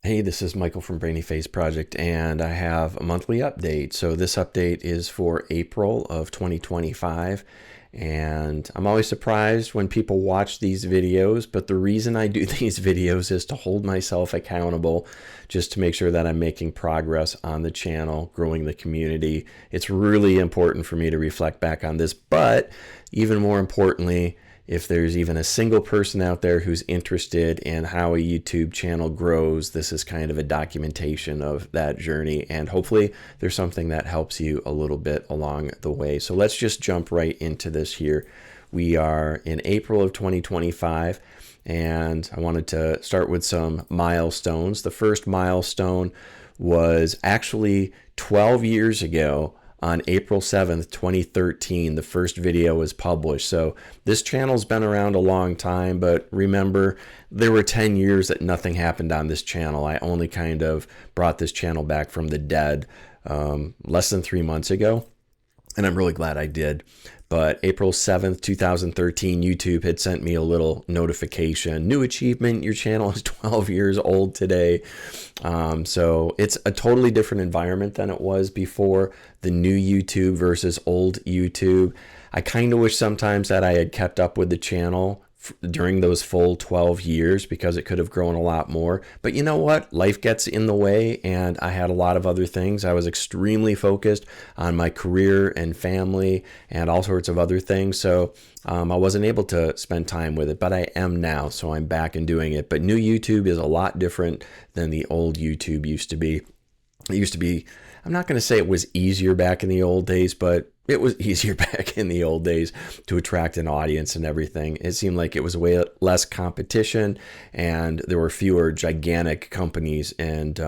Hey, this is Michael from Brainy Face Project, and I have a monthly update. So this update is for April of 2025, and I'm always surprised when people watch these videos, but the reason I do these videos is to hold myself accountable, just to make sure that I'm making progress on the channel, growing the community. It's really important for me to reflect back on this, but even more importantly, if there's even a single person out there who's interested in how a YouTube channel grows, this is kind of a documentation of that journey. And hopefully there's something that helps you a little bit along the way. So let's just jump right into this here. We are in April of 2025, and I wanted to start with some milestones. The first milestone was actually 12 years ago. On April 7th, 2013, the first video was published. So this channel's been around a long time, but remember, there were 10 years that nothing happened on this channel. I only kind of brought this channel back from the dead less than 3 months ago, and I'm really glad I did. But April 7th, 2013, YouTube had sent me a little notification. New achievement, your channel is 12 years old today. So it's a totally different environment than it was before. The new YouTube versus old YouTube. I kind of wish sometimes that I had kept up with the channel during those full 12 years, because it could have grown a lot more. But you know what? Life gets in the way, and I had a lot of other things. I was extremely focused on my career and family and all sorts of other things. So I wasn't able to spend time with it, but I am now. So I'm back and doing it. But new YouTube is a lot different than the old YouTube used to be. It used to be, I'm not going to say it was easier back in the old days, but it was easier back in the old days to attract an audience and everything. It seemed like it was way less competition, and there were fewer gigantic companies. And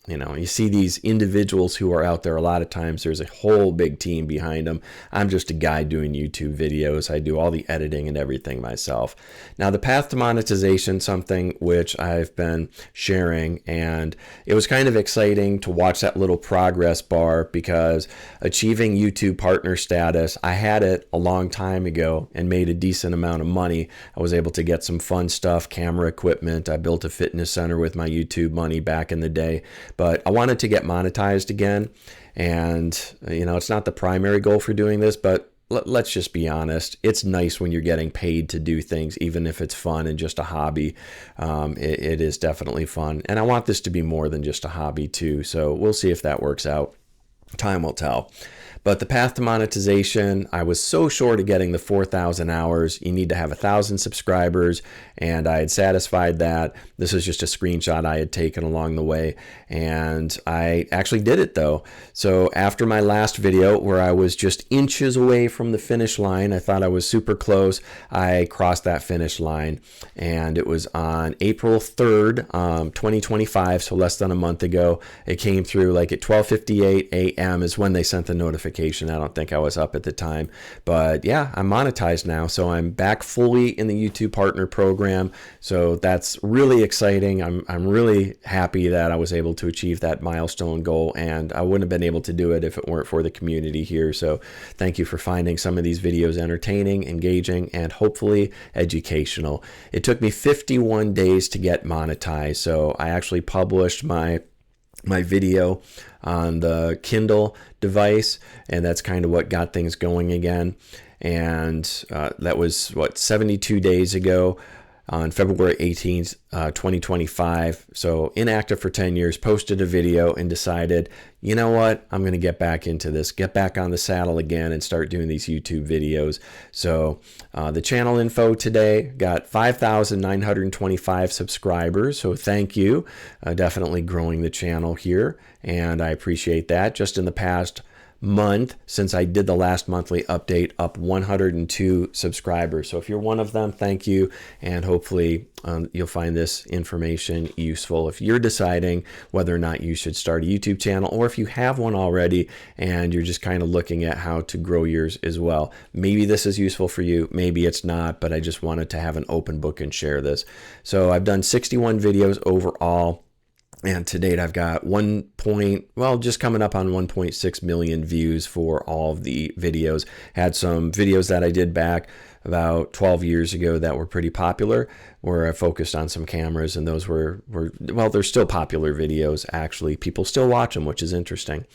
you see these individuals who are out there. A lot of times there's a whole big team behind them. I'm just a guy doing YouTube videos. I do all the editing and everything myself. Now, the path to monetization, something which I've been sharing, and it was kind of exciting to watch that little progress bar, because achieving YouTube partner status, I had it a long time ago and made a decent amount of money. I was able to get some fun stuff, camera equipment. I built a fitness center with my YouTube money back in the day. But I wanted to get monetized again. And, it's not the primary goal for doing this, but let's just be honest. It's nice when you're getting paid to do things, even if it's fun and just a hobby. It is definitely fun. And I want this to be more than just a hobby too. So we'll see if that works out. Time will tell. But the path to monetization, I was so short of getting the 4,000 hours. You need to have 1,000 subscribers, and I had satisfied that. This is just a screenshot I had taken along the way, and I actually did it though. So after my last video, where I was just inches away from the finish line, I thought I was super close, I crossed that finish line, and it was on April 3rd, 2025, so less than a month ago. It came through like at 12:58 a.m. is when they sent the notification. I don't think I was up at the time, but yeah, I'm monetized now. So I'm back fully in the YouTube partner program. So that's really exciting. I'm really happy that I was able to achieve that milestone goal, and I wouldn't have been able to do it if it weren't for the community here. So thank you for finding some of these videos entertaining, engaging, and hopefully educational. It took me 51 days to get monetized. So I actually published my video on the Kindle device, and that's kind of what got things going again. And that was 72 days ago, on February 18th, 2025. So inactive for 10 years, posted a video and decided, you know what, I'm going to get back into this, get back on the saddle again and start doing these YouTube videos. So the channel info today, got 5,925 subscribers. So thank you. Definitely growing the channel here, and I appreciate that. Just in the past month, since I did the last monthly update, up 102 subscribers. So if you're one of them, thank you, and hopefully you'll find this information useful if you're deciding whether or not you should start a YouTube channel, or if you have one already and you're just kind of looking at how to grow yours as well. Maybe this is useful for you, maybe it's not, but I just wanted to have an open book and share this. So I've done 61 videos overall. And to date, I've got just coming up on 1.6 million views for all of the videos. Had some videos that I did back about 12 years ago that were pretty popular, where I focused on some cameras, and those were they're still popular videos, actually. People still watch them, which is interesting.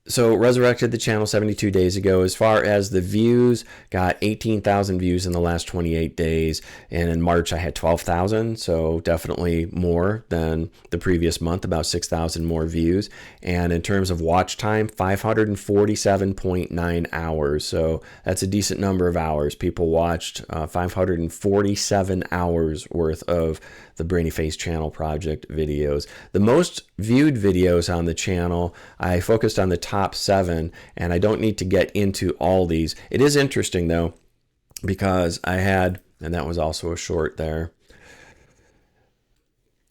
So resurrected the channel 72 days ago. As far as the views, got 18,000 views in the last 28 days. And in March, I had 12,000. So definitely more than the previous month, about 6,000 more views. And in terms of watch time, 547.9 hours. So that's a decent number of hours. People watched 547 hours worth of the Brainy Face channel project videos. The most viewed videos on the channel, I focused on the top 7, and I don't need to get into all these. It is interesting though, because and that was also a short there.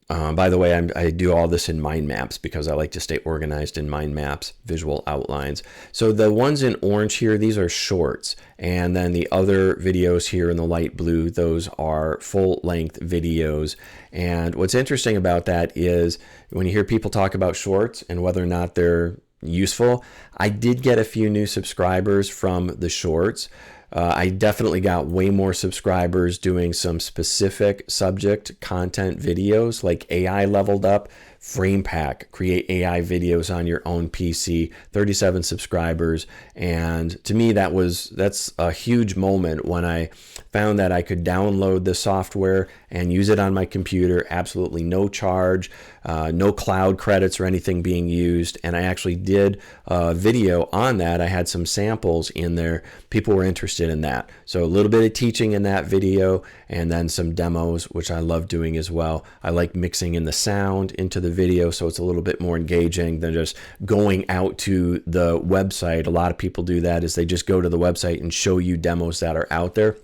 By the way, I do all this in mind maps because I like to stay organized in mind maps, visual outlines. So the ones in orange here, these are shorts. And then the other videos here in the light blue, those are full-length videos. And what's interesting about that is when you hear people talk about shorts and whether or not they're useful, I did get a few new subscribers from the shorts. I definitely got way more subscribers doing some specific subject content videos like AI leveled up, frame pack, create AI videos on your own PC, 37 subscribers. And to me, that's a huge moment when I found that I could download the software and use it on my computer, absolutely no charge, no cloud credits or anything being used. And I actually did a video on that. I had some samples in there. People were interested in that. So a little bit of teaching in that video and then some demos, which I love doing as well. I like mixing in the sound into the video so it's a little bit more engaging than just going out to the website. A lot of people do that, is they just go to the website and show you demos that are out there.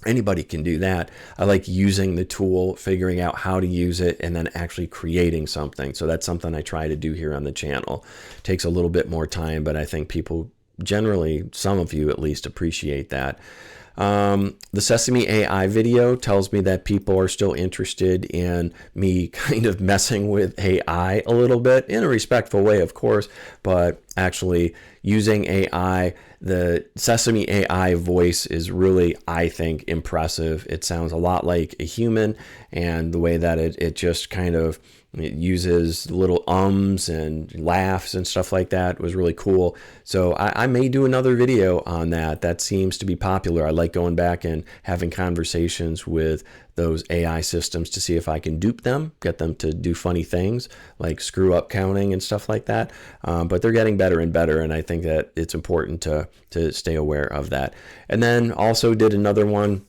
Anybody can do that. I like using the tool, figuring out how to use it, and then actually creating something. So that's something I try to do here on the channel. It takes a little bit more time, but I think people generally, some of you at least, appreciate that. The Sesame AI video tells me that people are still interested in me kind of messing with AI a little bit, in a respectful way, of course, but actually using AI. The Sesame AI voice is really, I think, impressive. It sounds a lot like a human, and the way that it just kind of, it uses little ums and laughs and stuff like that was really cool. So I may do another video on that. That seems to be popular. I like going back and having conversations with those AI systems to see if I can dupe them, get them to do funny things like screw up counting and stuff like that. But they're getting better and better, and I think that it's important to stay aware of that. And then also did another one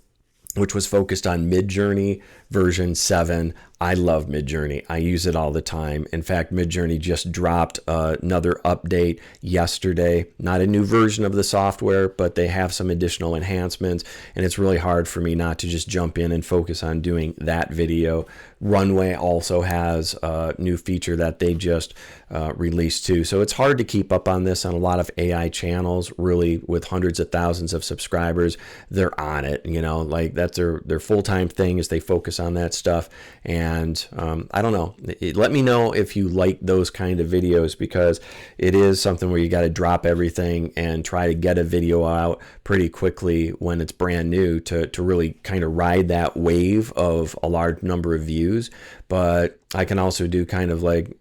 which was focused on Midjourney version 7. I love Midjourney. I use it all the time. In fact, Midjourney just dropped another update yesterday. Not a new version of the software, but they have some additional enhancements, and it's really hard for me not to just jump in and focus on doing that video. Runway also has a new feature that they just released too. So it's hard to keep up on this on a lot of AI channels, really, with hundreds of thousands of subscribers. They're on it, like that's their full-time thing, is they focus on that stuff. And I don't know, let me know if you like those kind of videos, because it is something where you got to drop everything and try to get a video out pretty quickly when it's brand new to really kind of ride that wave of a large number of views. But I can also do kind of like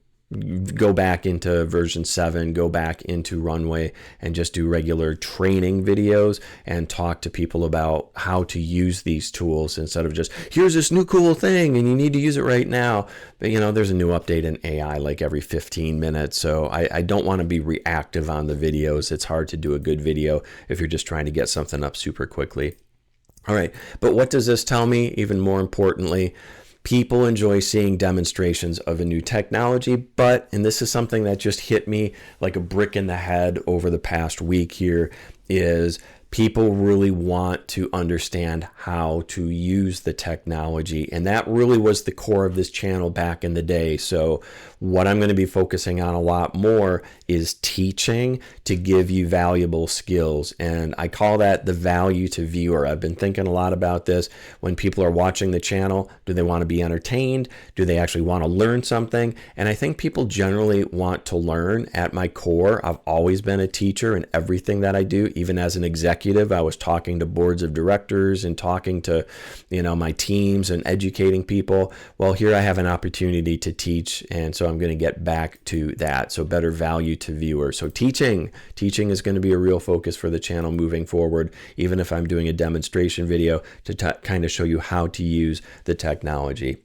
go back into version 7, go back into Runway, and just do regular training videos and talk to people about how to use these tools, instead of just, here's this new cool thing and you need to use it right now. But there's a new update in AI like every 15 minutes. So I don't want to be reactive on the videos. It's hard to do a good video if you're just trying to get something up super quickly. All right, but what does this tell me? Even more importantly, people enjoy seeing demonstrations of a new technology, but, and this is something that just hit me like a brick in the head over the past week here, is People really want to understand how to use the technology. And that really was the core of this channel back in the day. So what I'm going to be focusing on a lot more is teaching to give you valuable skills. And I call that the value to viewer. I've been thinking a lot about this. When people are watching the channel, do they want to be entertained? Do they actually want to learn something? And I think people generally want to learn. At my core, I've always been a teacher in everything that I do. Even as an executive, I was talking to boards of directors and talking to, my teams and educating people. Well, here I have an opportunity to teach, and so I'm going to get back to that. So better value to viewers. So teaching is going to be a real focus for the channel moving forward, even if I'm doing a demonstration video to kind of show you how to use the technology.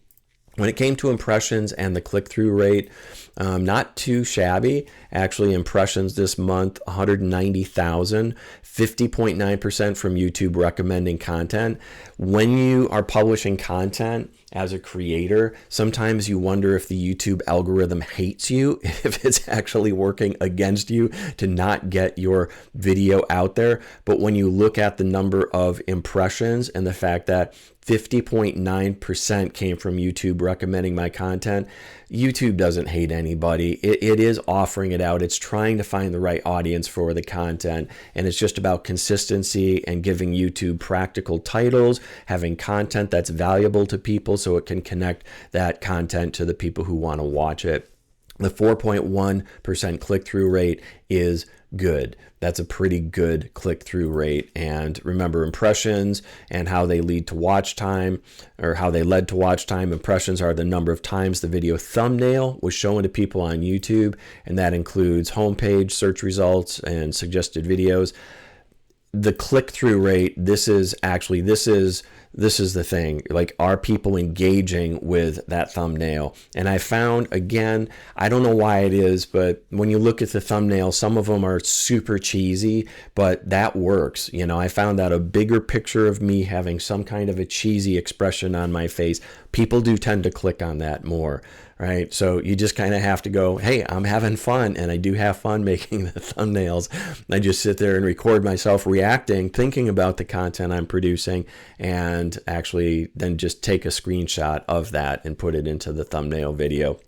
When it came to impressions and the click-through rate, not too shabby. Actually, impressions this month, 190,000, 50.9% from YouTube recommending content. When you are publishing content as a creator, sometimes you wonder if the YouTube algorithm hates you, if it's actually working against you to not get your video out there. But when you look at the number of impressions and the fact that 50.9% came from YouTube recommending my content, YouTube doesn't hate anybody. It is offering it out. It's trying to find the right audience for the content. And it's just about consistency and giving YouTube practical titles, having content that's valuable to people so it can connect that content to the people who want to watch it. The 4.1% click-through rate is good. That's a pretty good click-through rate. And remember, impressions and how they lead to watch time, or how they led to watch time. Impressions are the number of times the video thumbnail was shown to people on YouTube, and that includes homepage, search results, and suggested videos. The click-through rate, this is the thing. Like, are people engaging with that thumbnail? And I found, again, I don't know why it is, but when you look at the thumbnail, some of them are super cheesy, but that works. I found that a bigger picture of me having some kind of a cheesy expression on my face, people do tend to click on that more. Right. So you just kind of have to go, hey, I'm having fun, and I do have fun making the thumbnails. I just sit there and record myself reacting, thinking about the content I'm producing, and actually then just take a screenshot of that and put it into the thumbnail video.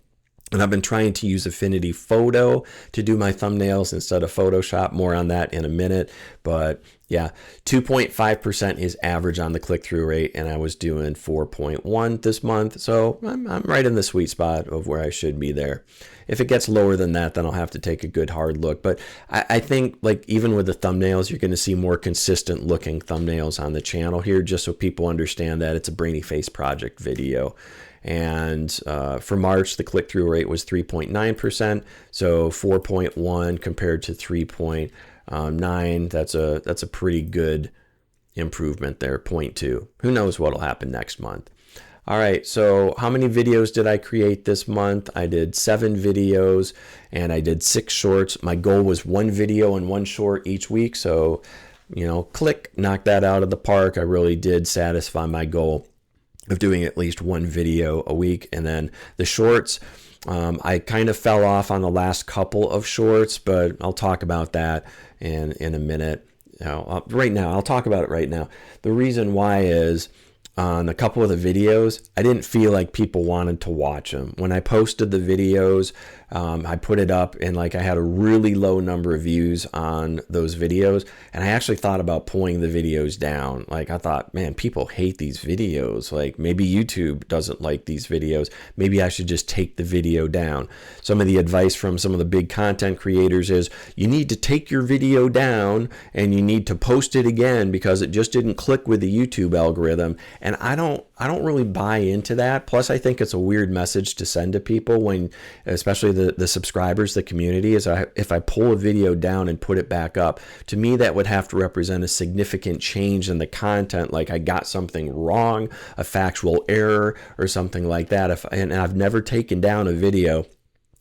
And I've been trying to use Affinity Photo to do my thumbnails instead of Photoshop. More on that in a minute. But yeah, 2.5% is average on the click-through rate, and I was doing 4.1 this month. So I'm right in the sweet spot of where I should be there. If it gets lower than that, then I'll have to take a good hard look. But I think, like, even with the thumbnails, you're going to see more consistent looking thumbnails on the channel here, just so people understand that it's a Brainy Face project video. And for March, the click-through rate was 3.9%, so 4.1 compared to 3.9. That's a pretty good improvement there, 0.2. Who knows what'll happen next month? All right, so how many videos did I create this month? I did 7 videos, and I did 6 shorts. My goal was 1 video and 1 short each week, so, click, knock that out of the park. I really did satisfy my goal of doing at least 1 video a week. And then the shorts, I kind of fell off on the last couple of shorts, but I'll talk about that in a minute. Right now, I'll talk about it right now. The reason why is, on a couple of the videos, I didn't feel like people wanted to watch them. When I posted the videos, I put it up, and I had a really low number of views on those videos, and I actually thought about pulling the videos down. I thought, man, people hate these videos. Maybe YouTube doesn't like these videos. Maybe I should just take the video down. Some of the advice from some of the big content creators is you need to take your video down and you need to post it again because it just didn't click with the YouTube algorithm. And I don't really buy into that. Plus, I think it's a weird message to send to people, when, especially the subscribers, the community, is if I pull a video down and put it back up. To me, that would have to represent a significant change in the content, like I got something wrong, a factual error, or something like that. And I've never taken down a video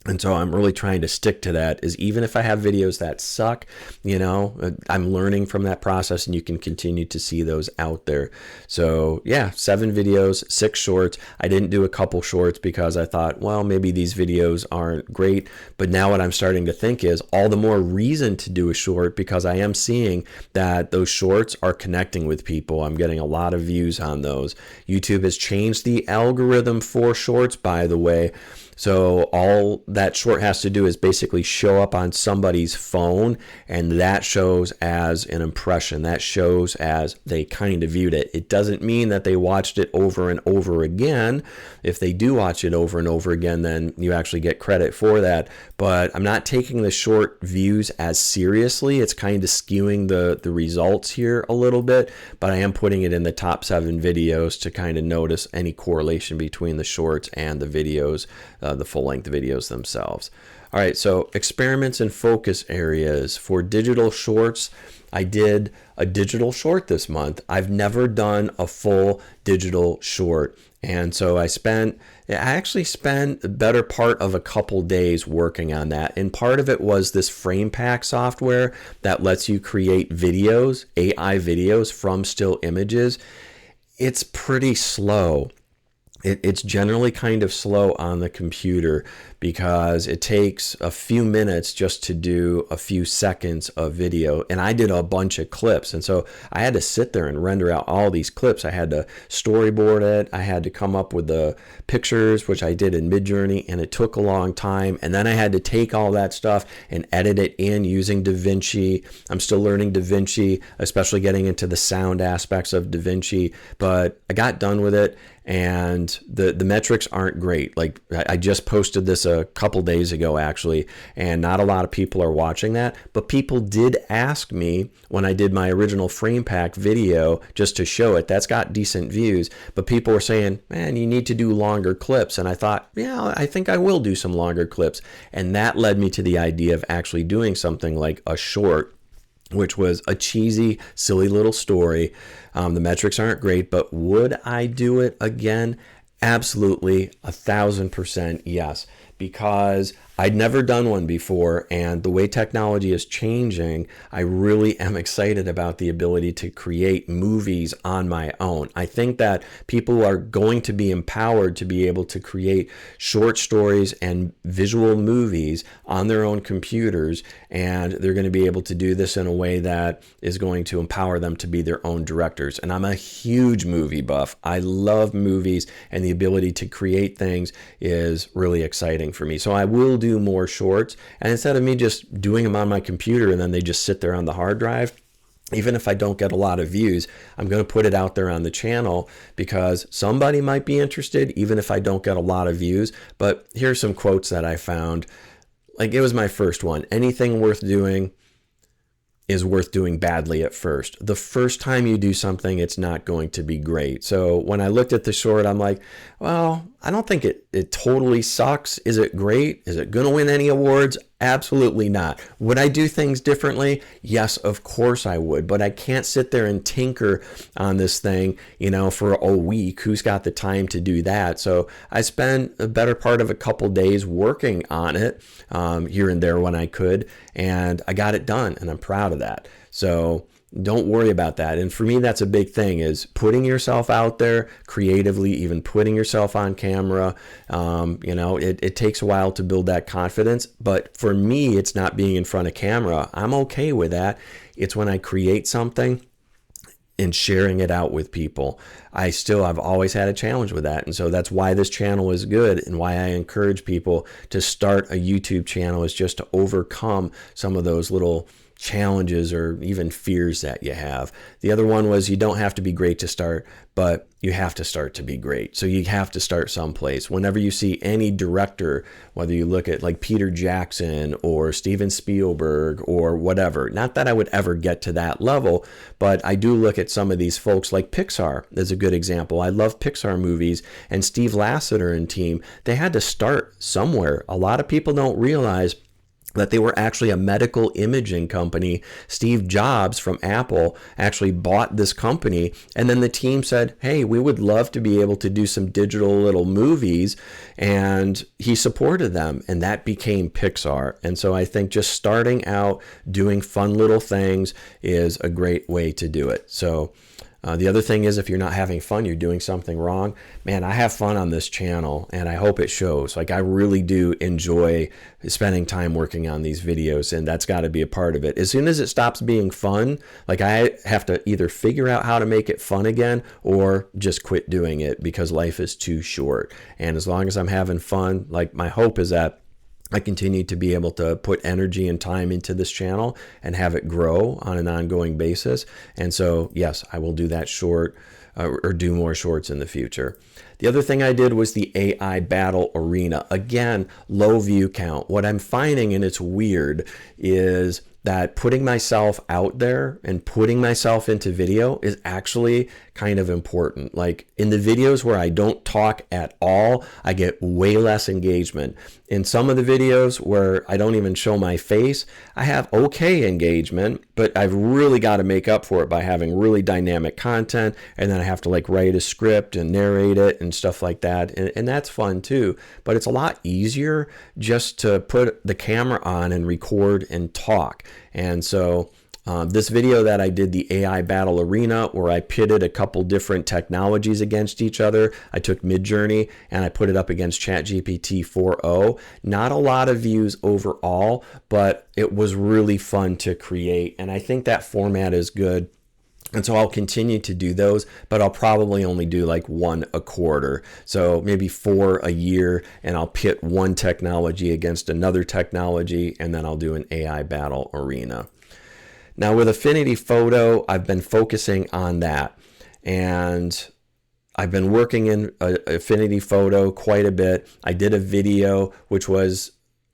And so I'm really trying to stick to that, is even if I have videos that suck, I'm learning from that process, and you can continue to see those out there. So yeah, 7 videos, 6 shorts. I didn't do a couple shorts because I thought, well, maybe these videos aren't great. But now what I'm starting to think is all the more reason to do a short, because I am seeing that those shorts are connecting with people. I'm getting a lot of views on those. YouTube has changed the algorithm for shorts, by the way. So all that short has to do is basically show up on somebody's phone, and that shows as an impression. That shows as they kind of viewed it. It doesn't mean that they watched it over and over again. If they do watch it over and over again, then you actually get credit for that. But I'm not taking the short views as seriously. It's kind of skewing the results here a little bit, but I am putting it in the top 7 videos to kind of notice any correlation between the shorts and the videos, the full-length videos themselves. All right, so experiments and focus areas. For digital shorts, I did a digital short this month. I've never done a full digital short. And so I actually spent the better part of a couple days working on that. And part of it was this frame pack software that lets you create videos, AI videos from still images. It's pretty slow. It's generally kind of slow on the computer because it takes a few minutes just to do a few seconds of video. And I did a bunch of clips. And so I had to sit there and render out all these clips. I had to storyboard it. I had to come up with the pictures, which I did in Midjourney, and it took a long time. And then I had to take all that stuff and edit it in using DaVinci. I'm still learning DaVinci, especially getting into the sound aspects of DaVinci, but I got done with it. And the metrics aren't great. Like, I just posted this a couple days ago, actually, and not a lot of people are watching that. But people did ask me when I did my original frame pack video just to show it. That's got decent views. But people were saying, man, you need to do longer clips. And I thought, yeah, I think I will do some longer clips. And that led me to the idea of actually doing something like a short, which was a cheesy, silly little story. The metrics aren't great, but would I do it again? Absolutely, 1,000% yes, because I'd never done one before, and the way technology is changing, I really am excited about the ability to create movies on my own. I think that people are going to be empowered to be able to create short stories and visual movies on their own computers, and they're going to be able to do this in a way that is going to empower them to be their own directors. And I'm a huge movie buff. I love movies, and the ability to create things is really exciting for me. So I will do more shorts, and instead of me just doing them on my computer and then they just sit there on the hard drive, even if I don't get a lot of views, I'm going to put it out there on the channel because somebody might be interested, even if I don't get a lot of views. But here's some quotes that I found. Like, it was my first one. Anything worth doing is worth doing badly at first. The first time you do something, it's not going to be great. So when I looked at the short, I'm like, well, I don't think it totally sucks. Is it great? Is it going to win any awards? Absolutely not. Would I do things differently? Yes, of course I would. But I can't sit there and tinker on this thing, for a week. Who's got the time to do that? So I spent a better part of a couple days working on it here and there when I could, and I got it done, and I'm proud of that. So don't worry about that. And for me, that's a big thing, is putting yourself out there creatively, even putting yourself on camera. It takes a while to build that confidence. But for me, it's not being in front of camera. I'm okay with that. It's when I create something and sharing it out with people. I've always had a challenge with that. And so that's why this channel is good, and why I encourage people to start a YouTube channel, is just to overcome some of those little challenges or even fears that you have. The other one was, you don't have to be great to start, but you have to start to be great. So you have to start someplace. Whenever you see any director, whether you look at like Peter Jackson or Steven Spielberg or whatever, not that I would ever get to that level, but I do look at some of these folks, like Pixar is a good example. I love Pixar movies, and Steve Lasseter and team, they had to start somewhere. A lot of people don't realize that they were actually a medical imaging company. Steve Jobs from Apple actually bought this company, and then the team said, hey, we would love to be able to do some digital little movies, and he supported them, and that became Pixar. And so I think just starting out doing fun little things is a great way to do it. So the other thing is, if you're not having fun, you're doing something wrong. Man, I have fun on this channel, and I hope it shows. Like, I really do enjoy spending time working on these videos, and that's got to be a part of it. As soon as it stops being fun, like, I have to either figure out how to make it fun again or just quit doing it, because life is too short. And as long as I'm having fun, like, my hope is that I continue to be able to put energy and time into this channel and have it grow on an ongoing basis. And so, yes, I will do that short or do more shorts in the future. The other thing I did was the AI battle arena. Again, low view count. What I'm finding, and it's weird, is that putting myself out there and putting myself into video is actually kind of important. Like, in the videos where I don't talk at all, I get way less engagement. In some of the videos where I don't even show my face, I have okay engagement, but I've really got to make up for it by having really dynamic content, and then I have to like write a script and narrate it and stuff like that, and that's fun too. But it's a lot easier just to put the camera on and record and talk. And so this video that I did, the AI battle arena, where I pitted a couple different technologies against each other. I took Midjourney and I put it up against ChatGPT 4.0. Not a lot of views overall, but it was really fun to create. And I think that format is good. And so I'll continue to do those, but I'll probably only do like 1 a quarter. So maybe 4 a year, and I'll pit one technology against another technology, and then I'll do an AI battle arena. Now with Affinity Photo, I've been focusing on that, and I've been working in Affinity Photo quite a bit. I did a video which was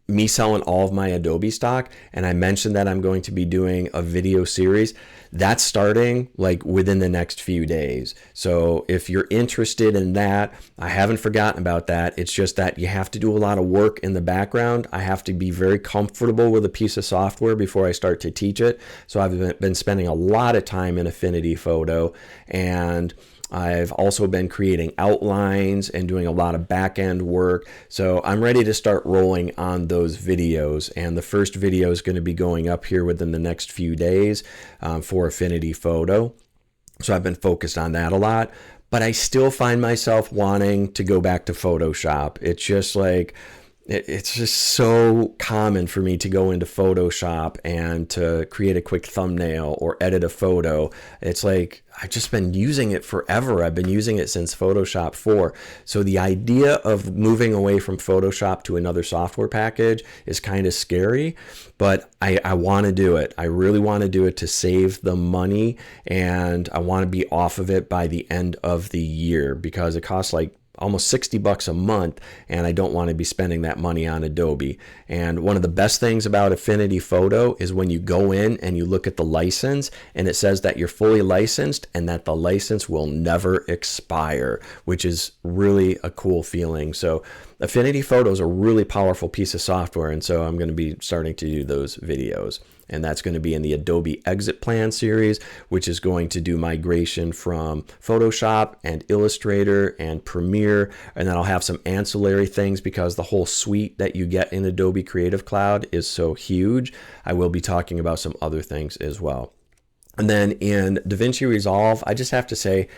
me selling all of my Adobe stock, and I mentioned that I'm going to be doing a video series. That's starting like within the next few days. So if you're interested in that, I haven't forgotten about that. It's just that you have to do a lot of work in the background. I have to be very comfortable with a piece of software before I start to teach it. So I've been spending a lot of time in Affinity Photo, and I've also been creating outlines and doing a lot of back-end work. So I'm ready to start rolling on those videos. And the first video is going to be going up here within the next few days for Affinity Photo. So I've been focused on that a lot. But I still find myself wanting to go back to Photoshop. It's just like, it's just so common for me to go into Photoshop and to create a quick thumbnail or edit a photo. It's like, I've just been using it forever. I've been using it since Photoshop 4. So the idea of moving away from Photoshop to another software package is kind of scary, but I want to do it. I really want to do it to save the money, and I want to be off of it by the end of the year, because it costs like almost $60 a month, and I don't want to be spending that money on Adobe. And one of the best things about Affinity Photo is when you go in and you look at the license, and it says that you're fully licensed and that the license will never expire, which is really a cool feeling. So Affinity Photo is a really powerful piece of software, and so I'm going to be starting to do those videos. And that's going to be in the Adobe Exit Plan series, which is going to do migration from Photoshop and Illustrator and Premiere. And then I'll have some ancillary things, because the whole suite that you get in Adobe Creative Cloud is so huge. I will be talking about some other things as well. And then in DaVinci Resolve, I just have to say,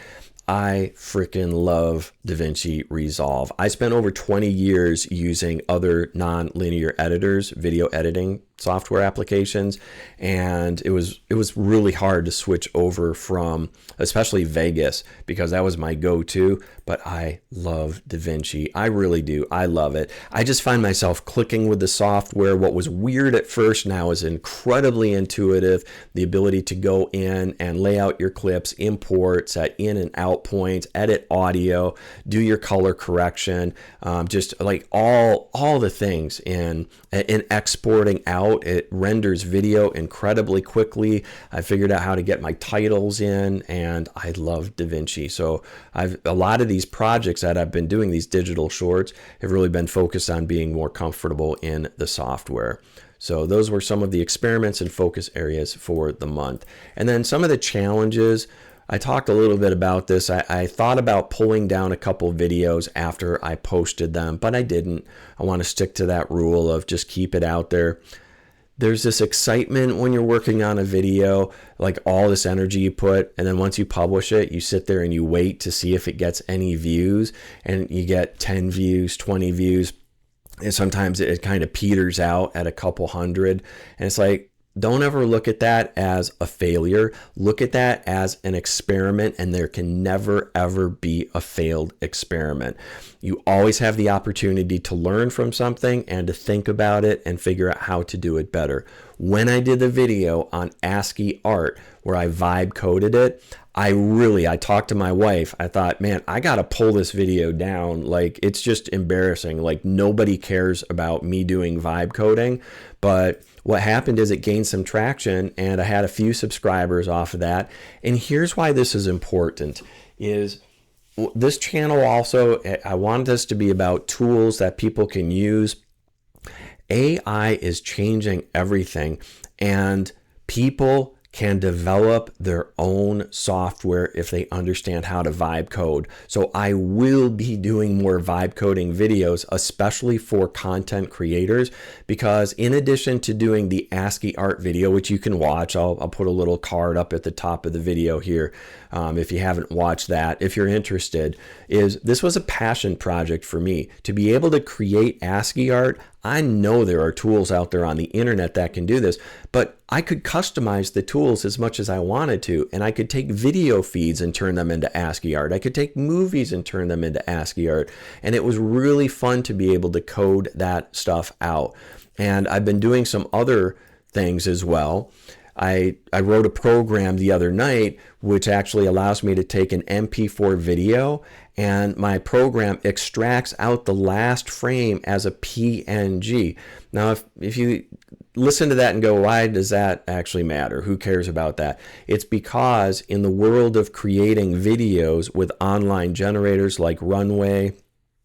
I freaking love DaVinci Resolve. I spent over 20 years using other non-linear editors, video editing software applications, and it was really hard to switch over from, especially Vegas, because that was my go-to. But I love DaVinci. I really do. I love it. I just find myself clicking with the software. What was weird at first now is incredibly intuitive. The ability to go in and lay out your clips, import, set in and out points, edit audio, do your color correction, just like all the things in exporting out out. It renders video incredibly quickly. I figured out how to get my titles in, and I love DaVinci. So a lot of these projects that I've been doing, these digital shorts, have really been focused on being more comfortable in the software. So those were some of the experiments and focus areas for the month. And then some of the challenges, I talked a little bit about this. I thought about pulling down a couple videos after I posted them, but I didn't. I want to stick to that rule of just keep it out there. There's this excitement when you're working on a video, like all this energy you put, and then once you publish it, you sit there and you wait to see if it gets any views, and you get 10 views, 20 views, and sometimes it kind of peters out at a couple hundred, and it's like, don't ever look at that as a failure. Look at that as an experiment, and there can never, ever be a failed experiment. You always have the opportunity to learn from something and to think about it and figure out how to do it better. When I did the video on ASCII art where I vibe coded it, I talked to my wife. I thought, man, I got to pull this video down. Like, it's just embarrassing. Like, nobody cares about me doing vibe coding. But what happened is it gained some traction, and I had a few subscribers off of that. And here's why this is important, is this channel also, I want this to be about tools that people can use. AI is changing everything, and people can develop their own software if they understand how to vibe code. So I will be doing more vibe coding videos, especially for content creators, because in addition to doing the ASCII art video, which you can watch, I'll put a little card up at the top of the video here if you haven't watched that, if you're interested, this was a passion project for me. To be able to create ASCII art, I know there are tools out there on the internet that can do this, but I could customize the tools as much as I wanted to, and I could take video feeds and turn them into ASCII art. I could take movies and turn them into ASCII art, and it was really fun to be able to code that stuff out. And I've been doing some other things as well. I wrote a program the other night which actually allows me to take an MP4 video, and my program extracts out the last frame as a PNG. Now, if you listen to that and go, why does that actually matter? Who cares about that? It's because in the world of creating videos with online generators like Runway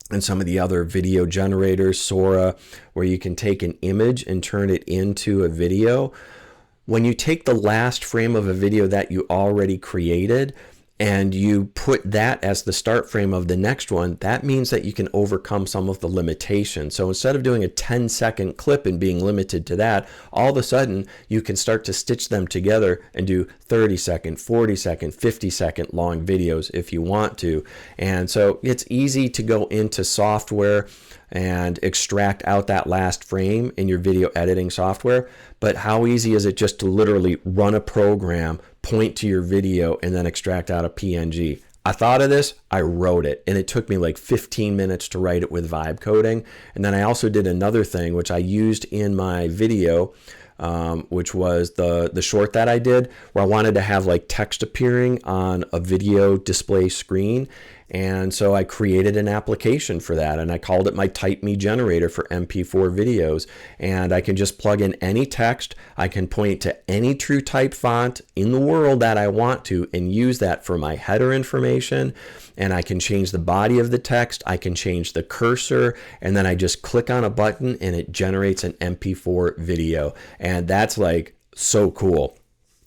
and some of the other video generators, Sora, where you can take an image and turn it into a video, when you take the last frame of a video that you already created and you put that as the start frame of the next one, that means that you can overcome some of the limitations. So instead of doing a 10-second clip and being limited to that, all of a sudden you can start to stitch them together and do 30-second, 40-second, 50-second long videos if you want to. And so it's easy to go into software and extract out that last frame in your video editing software. But how easy is it just to literally run a program, point to your video, and then extract out a PNG? I thought of this, I wrote it, and it took me like 15 minutes to write it with vibe coding. And then I also did another thing, which I used in my video, which was the short that I did, where I wanted to have like text appearing on a video display screen. And so I created an application for that, and I called it my Type Me Generator for MP4 videos. And I can just plug in any text. I can point to any true type font in the world that I want to and use that for my header information. And I can change the body of the text. I can change the cursor, and then I just click on a button and it generates an MP4 video. And that's like so cool,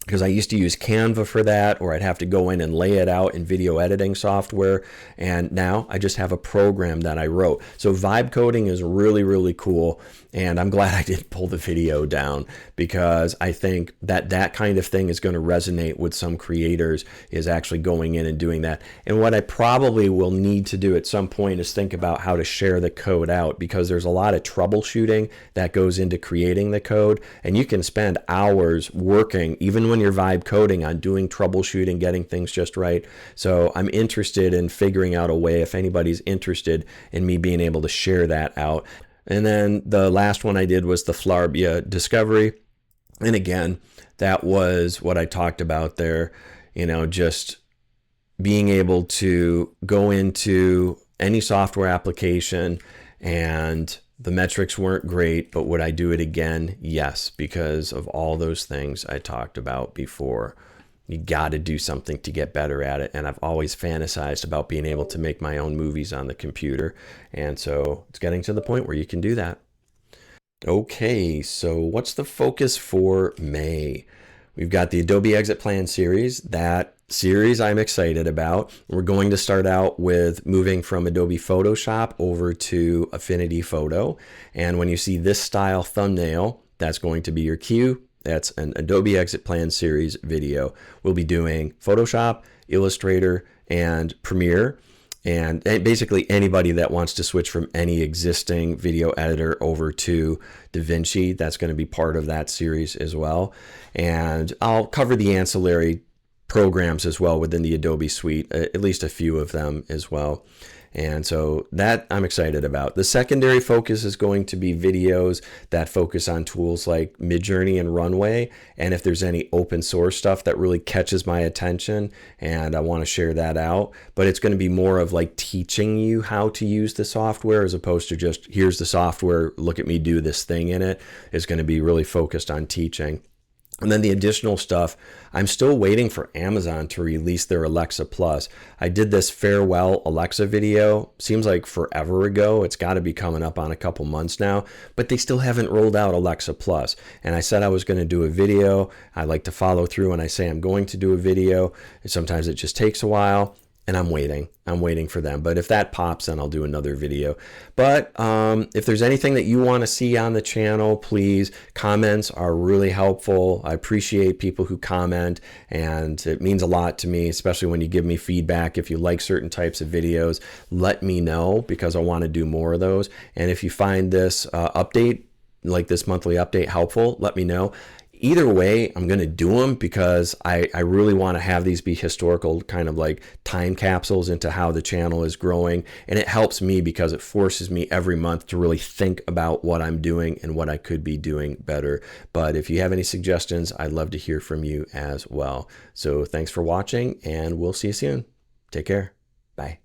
because I used to use Canva for that, or I'd have to go in and lay it out in video editing software. And now I just have a program that I wrote. So vibe coding is really, really cool. And I'm glad I did pull the video down, because I think that that kind of thing is going to resonate with some creators, is actually going in and doing that. And what I probably will need to do at some point is think about how to share the code out, because there's a lot of troubleshooting that goes into creating the code. And you can spend hours working, even when you're vibe coding, on doing troubleshooting, getting things just right. So I'm interested in figuring out a way, if anybody's interested in me being able to share that out. And then the last one I did was the Flarbia discovery. And again, that was what I talked about there, just being able to go into any software application and The metrics weren't great, but would I do it again? Yes, because of all those things I talked about before. You got to do something to get better at it. And I've always fantasized about being able to make my own movies on the computer. And so it's getting to the point where you can do that. Okay, so what's the focus for May? We've got the Adobe Exit Plan series. That series I'm excited about. We're going to start out with moving from Adobe Photoshop over to Affinity Photo. And when you see this style thumbnail, that's going to be your cue. That's an Adobe Exit Plan series video. We'll be doing Photoshop, Illustrator, and Premiere. And basically anybody that wants to switch from any existing video editor over to DaVinci, that's going to be part of that series as well. And I'll cover the ancillary programs as well within the Adobe suite, at least a few of them as well. And so that I'm excited about. The secondary focus is going to be videos that focus on tools like Midjourney and Runway. And if there's any open source stuff that really catches my attention and I want to share that out, but it's going to be more of like teaching you how to use the software as opposed to just here's the software, look at me do this thing in it. It's going to be really focused on teaching. And then the additional stuff, I'm still waiting for Amazon to release their Alexa Plus. I did this farewell Alexa video, seems like forever ago. It's got to be coming up on a couple months now, but they still haven't rolled out Alexa Plus. And I said I was going to do a video. I like to follow through when I say I'm going to do a video. Sometimes it just takes a while. And I'm waiting for them. But if that pops, then I'll do another video. But if there's anything that you want to see on the channel, please, comments are really helpful. I appreciate people who comment, and it means a lot to me, especially when you give me feedback. If you like certain types of videos, let me know because I want to do more of those. And if you find this update, like this monthly update, helpful, let me know. Either way, I'm going to do them because I really want to have these be historical kind of like time capsules into how the channel is growing. And it helps me because it forces me every month to really think about what I'm doing and what I could be doing better. But if you have any suggestions, I'd love to hear from you as well. So thanks for watching and we'll see you soon. Take care. Bye.